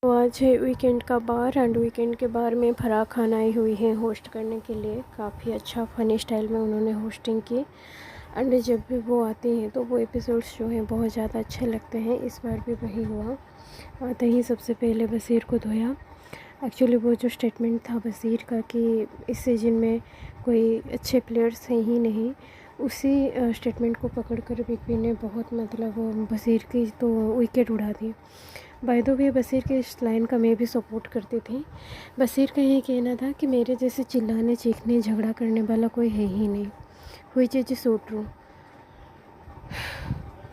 तो आज है वीकेंड का बार एंड वीकेंड के बार में फराह खान आई हुई है होस्ट करने के लिए। काफ़ी अच्छा फ़नी स्टाइल में उन्होंने होस्टिंग की एंड जब भी वो आती हैं तो वो एपिसोड्स जो हैं बहुत ज़्यादा अच्छे लगते हैं। इस बार भी वही हुआ। आते ही सबसे पहले बसीर को धोया। एक्चुअली वो जो स्टेटमेंट था बसीर का कि इस सीज़न में कोई अच्छे प्लेयर्स हैं ही नहीं, उसी स्टेटमेंट को पकड़कर बिग बी ने बहुत मतलब बसीर की तो विकेट उड़ा दी। बाय द वे बसीर के इस लाइन का मैं भी सपोर्ट करती थी। बसीर का ये कहना था कि मेरे जैसे चिल्लाने चीखने झगड़ा करने वाला कोई है ही नहीं। हुई चीज़ सो ट्रू।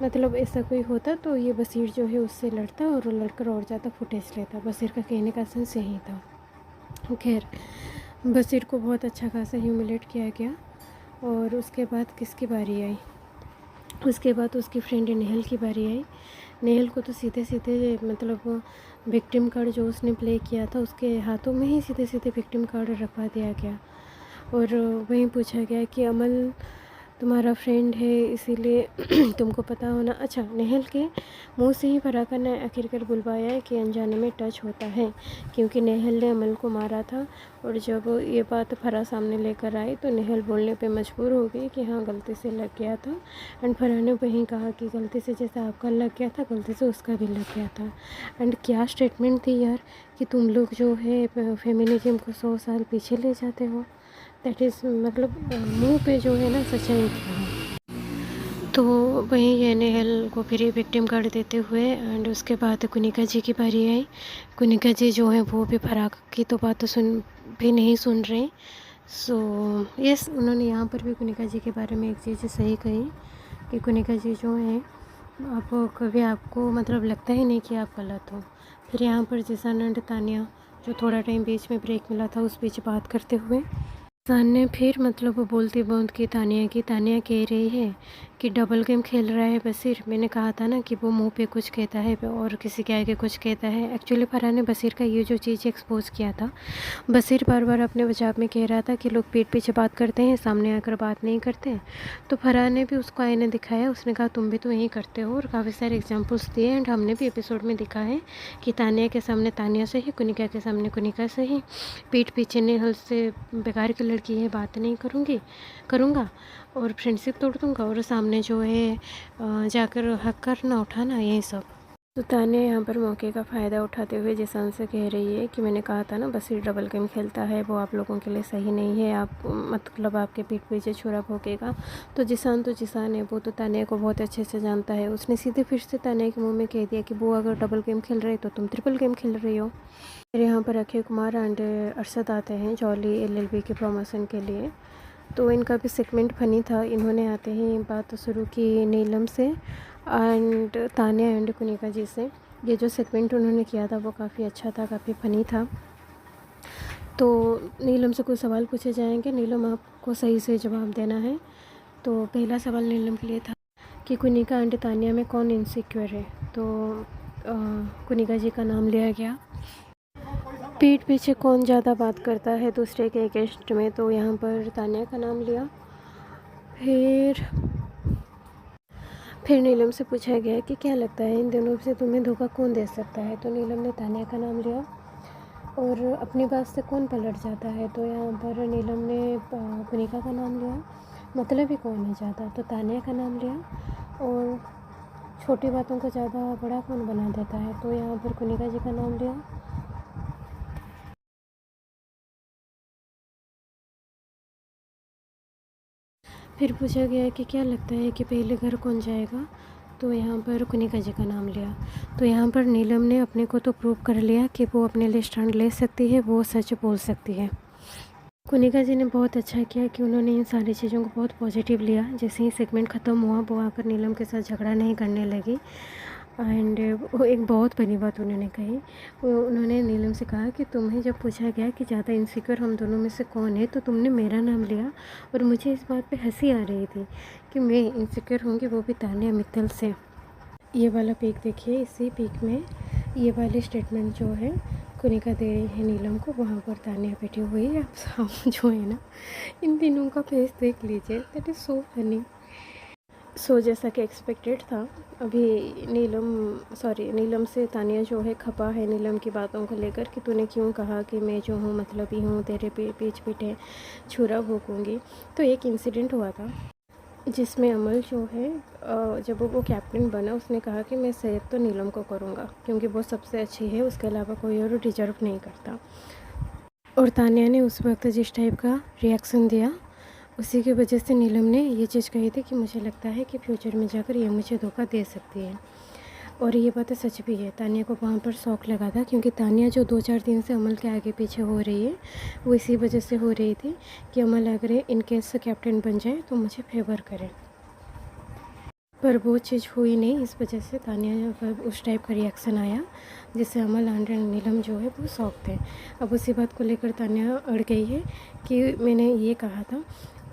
मतलब ऐसा कोई होता तो ये बसीर जो है उससे लड़ता और लड़कर और ज़्यादा फुटेज लेता। बसीर का कहने का सेंस यही था। खैर, बसीर को बहुत अच्छा खासा ह्यूमिलेट किया गया और उसके बाद किसकी बारी आई? उसके बाद उसकी फ्रेंड नेहल की बारी आई। नेहल को तो सीधे सीधे मतलब विक्टिम कार्ड जो उसने प्ले किया था उसके हाथों में ही सीधे सीधे विक्टिम कार्ड रखवा दिया गया और वहीं पूछा गया कि अमल तुम्हारा फ्रेंड है इसीलिए तुमको पता होना। अच्छा, नेहल के मुंह से ही फराह ने आखिरकार बुलवाया है कि अनजाने में टच होता है, क्योंकि नेहल ने अमल को मारा था और जब ये बात फराह सामने लेकर आई तो नेहल बोलने पे मजबूर हो गई कि हाँ गलती से लग गया था। एंड फराह ने वहीं कहा कि गलती से जैसे आपका लग गया था गलती से उसका भी लग गया था। एंड क्या स्टेटमेंट थी यार कि तुम लोग जो है फेमिनिज्म को 100 साल पीछे ले जाते हो। दैट इज़ मतलब मुंह पे जो है ना सच्चाई था। तो वहीं ये नेहल को फिर विक्टिम कार्ड देते हुए एंड उसके बाद कुनिका जी की बारी आई। कुनिका जी जो है वो भी फराह की तो बात तो भी नहीं सुन रही। सो यस, उन्होंने यहाँ पर भी कुनिका जी के बारे में एक चीज़ सही कही कि कुनिका जी जो है आप कभी आपको मतलब लगता ही नहीं कि आप गलत हो। फिर यहाँ पर जिसान एंड तानिया जो थोड़ा टाइम बीच में ब्रेक मिला था उस बीच बात करते हुए इंसान ने फिर मतलब वो बोलती बूंद की तानिया कह रही है कि डबल गेम खेल रहा है बसीर। मैंने कहा था ना कि वो मुंह पे कुछ कहता है और किसी के आगे कुछ कहता है। एक्चुअली फराह ने बसीर का ये जो चीज़ एक्सपोज किया था। बसीर बार बार अपने बचाव में कह रहा था कि लोग पीठ पीछे बात करते हैं, सामने आकर बात नहीं करते हैं। तो फराह ने भी उसको आईने दिखाया। उसने कहा तुम भी तो यही करते हो और काफ़ी सारे एग्जाम्पल्स दिए एंड हमने भी एपिसोड में दिखा है कि तानिया के सामने तानिया से ही, कुनिका के सामने कुनिका से ही, पीठ पीछे नेहल से बेकार की लड़की है बात नहीं करूँगा और फ्रेंडशिप तोड़ दूँगा और सामने जो है जाकर हक करना उठाना यही सब। तो तानिया यहाँ पर मौके का फ़ायदा उठाते हुए जिसान से कह रही है कि मैंने कहा था ना बसीर डबल गेम खेलता है, वो आप लोगों के लिए सही नहीं है, आप मतलब आपके पीठ पीछे छुरा भोंकेगा। तो जिसान है, वो तो तानिया को बहुत अच्छे से जानता है। उसने सीधे फिर से तानिया के मुंह में कह दिया कि वो अगर डबल गेम खेल रहे तो तुम ट्रिपल गेम खेल रही हो। फिर यहाँ पर अक्षय कुमार एंड अरशद आते हैं जॉली एलएलबी के प्रमोशन के लिए। तो इनका भी सेगमेंट फनी था। इन्होंने आते ही बात शुरू की नीलम से एंड तानिया एंड कुनिका जी से। ये जो सेगमेंट उन्होंने किया था वो काफ़ी अच्छा था, काफ़ी फ़नी था। तो नीलम से कुछ सवाल पूछे जाएंगे, नीलम आपको सही से जवाब देना है। तो पहला सवाल नीलम के लिए था कि कुनिका एंड तानिया में कौन इनसिक्योर है। तो कुनिका जी का नाम लिया गया। पीठ पीछे कौन ज़्यादा बात करता है दूसरे के अगेंस्ट में, तो यहाँ पर तानिया का नाम लिया। फिर नीलम से पूछा गया कि क्या लगता है इन दोनों से तुम्हें धोखा कौन दे सकता है, तो नीलम ने तानिया का नाम लिया। और अपनी बात से कौन पलट जाता है, तो यहाँ पर नीलम ने कुनिका का नाम लिया। मतलब ही कौन है ज़्यादा, तो तानिया का नाम लिया। और छोटी बातों को ज़्यादा बड़ा कौन बना देता है, तो यहाँ पर कुनिका जी का नाम लिया। फिर पूछा गया कि क्या लगता है कि पहले घर कौन जाएगा, तो यहाँ पर कुनिका जी का नाम लिया। तो यहाँ पर नीलम ने अपने को तो प्रूव कर लिया कि वो अपने लिए स्टैंड ले सकती है, वो सच बोल सकती है। कुनिका जी ने बहुत अच्छा किया कि उन्होंने इन सारी चीज़ों को बहुत पॉजिटिव लिया। जैसे ही सेगमेंट ख़त्म हुआ वो आकर नीलम के साथ झगड़ा नहीं करने लगी। एंड वो एक बहुत बड़ी बात उन्होंने कही। उन्होंने नीलम से कहा कि तुम्हें जब पूछा गया कि ज़्यादा इनसिक्योर हम दोनों में से कौन है, तो तुमने मेरा नाम लिया और मुझे इस बात पे हंसी आ रही थी कि मैं इनसिक्योर होंगी, वो भी तानिया मित्तल से। ये वाला पिक देखिए, इसी पिक में ये वाली स्टेटमेंट जो है कुनिका दे रही है नीलम को, वहाँ पर तानिया बैठी हुई है। आप सब जो है ना इन तीनों का फेस देख लीजिए, दैट इज़ सो फनी। सो जैसा कि एक्सपेक्टेड था, अभी नीलम से तानिया जो है खपा है नीलम की बातों को लेकर कि तूने क्यों कहा कि मैं जो हूँ मतलबी हूँ, तेरे पीठ पीछे छुरा भोंकूंगी। तो एक इंसिडेंट हुआ था जिसमें अमल जो है जब वो कैप्टन बना उसने कहा कि मैं सेव तो नीलम को करूँगा क्योंकि वो सबसे अच्छी है, उसके अलावा कोई और डिजर्व नहीं करता। और तानिया ने उस वक्त जिस टाइप का रिएक्शन दिया उसी की वजह से नीलम ने ये चीज़ कही थी कि मुझे लगता है कि फ्यूचर में जाकर ये मुझे धोखा दे सकती है। और ये बात सच भी है। तानिया को वहाँ पर शौक लगा था क्योंकि तानिया जो 2-4 दिन से अमल के आगे पीछे हो रही है वो इसी वजह से हो रही थी कि अमल अगर इन केस कैप्टन बन जाए तो मुझे फेवर करे, पर वो चीज़ हुई नहीं। इस वजह से तानिया पर उस टाइप का रिएक्शन आया जिससे अमल एंड नीलम जो है वो शौक थे। अब उसी बात को लेकर तानिया अड़ गई है कि मैंने ये कहा था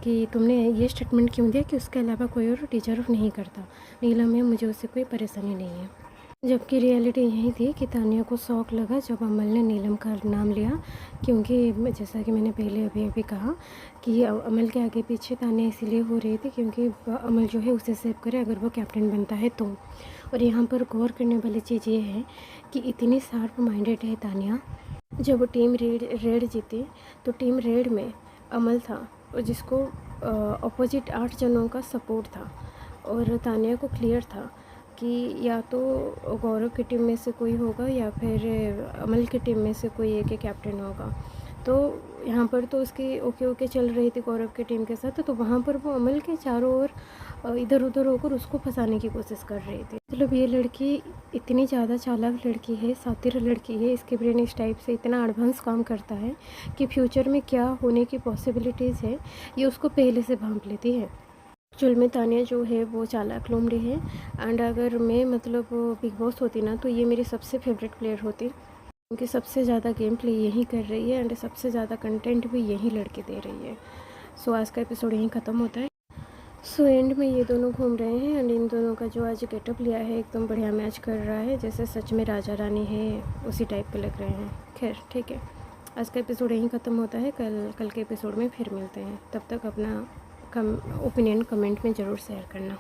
कि तुमने ये स्टेटमेंट क्यों दिया कि उसके अलावा कोई और डिजर्व नहीं करता नीलम में, मुझे उससे कोई परेशानी नहीं है। जबकि रियलिटी यही थी कि तानिया को शौक लगा जब अमल ने नीलम का नाम लिया, क्योंकि जैसा कि मैंने पहले अभी कहा कि अमल के आगे पीछे तानिया इसीलिए हो रही थी क्योंकि अमल जो है उसे सेव करे अगर वो कैप्टन बनता है तो। और यहाँ पर गौर करने वाली चीज़ ये है कि इतनी शार्प माइंडेड है तानिया। जब टीम रेड जीती तो टीम रेड में अमल था जिसको अपोजिट 8 जनों का सपोर्ट था और तानिया को क्लियर था कि या तो गौरव की टीम में से कोई होगा या फिर अमल की टीम में से कोई एक कैप्टन होगा। तो यहाँ पर तो उसकी ओके चल रही थी गौरव की टीम के साथ, तो वहाँ पर वो अमल के चारों ओर इधर उधर होकर उसको फंसाने की कोशिश कर रही थी। मतलब ये लड़की इतनी ज़्यादा चालाक लड़की है, शातिर लड़की है, इसके ब्रेन इस टाइप से इतना एडवांस काम करता है कि फ्यूचर में क्या होने की पॉसिबिलिटीज़ है ये उसको पहले से भांप लेती है। एक्चुअल में तानिया जो है वो चालाक लोमड़ी है एंड अगर मैं मतलब बिग बॉस होती ना तो ये मेरी सबसे फेवरेट प्लेयर होती क्योंकि सबसे ज़्यादा गेम प्ले यही कर रही है एंड सबसे ज़्यादा कंटेंट भी यही लड़की दे रही है। सो आज का एपिसोड यहीं ख़त्म होता है। सो एंड में ये दोनों घूम रहे हैं एंड इन दोनों का जो आज गेटअप लिया है एकदम बढ़िया मैच कर रहा है, जैसे सच में राजा रानी है उसी टाइप के लग रहे हैं। खैर ठीक है, आज का एपिसोड यहीं ख़त्म होता है। कल के एपिसोड में फिर मिलते हैं, तब तक अपना ओपिनियन कमेंट में ज़रूर शेयर करना।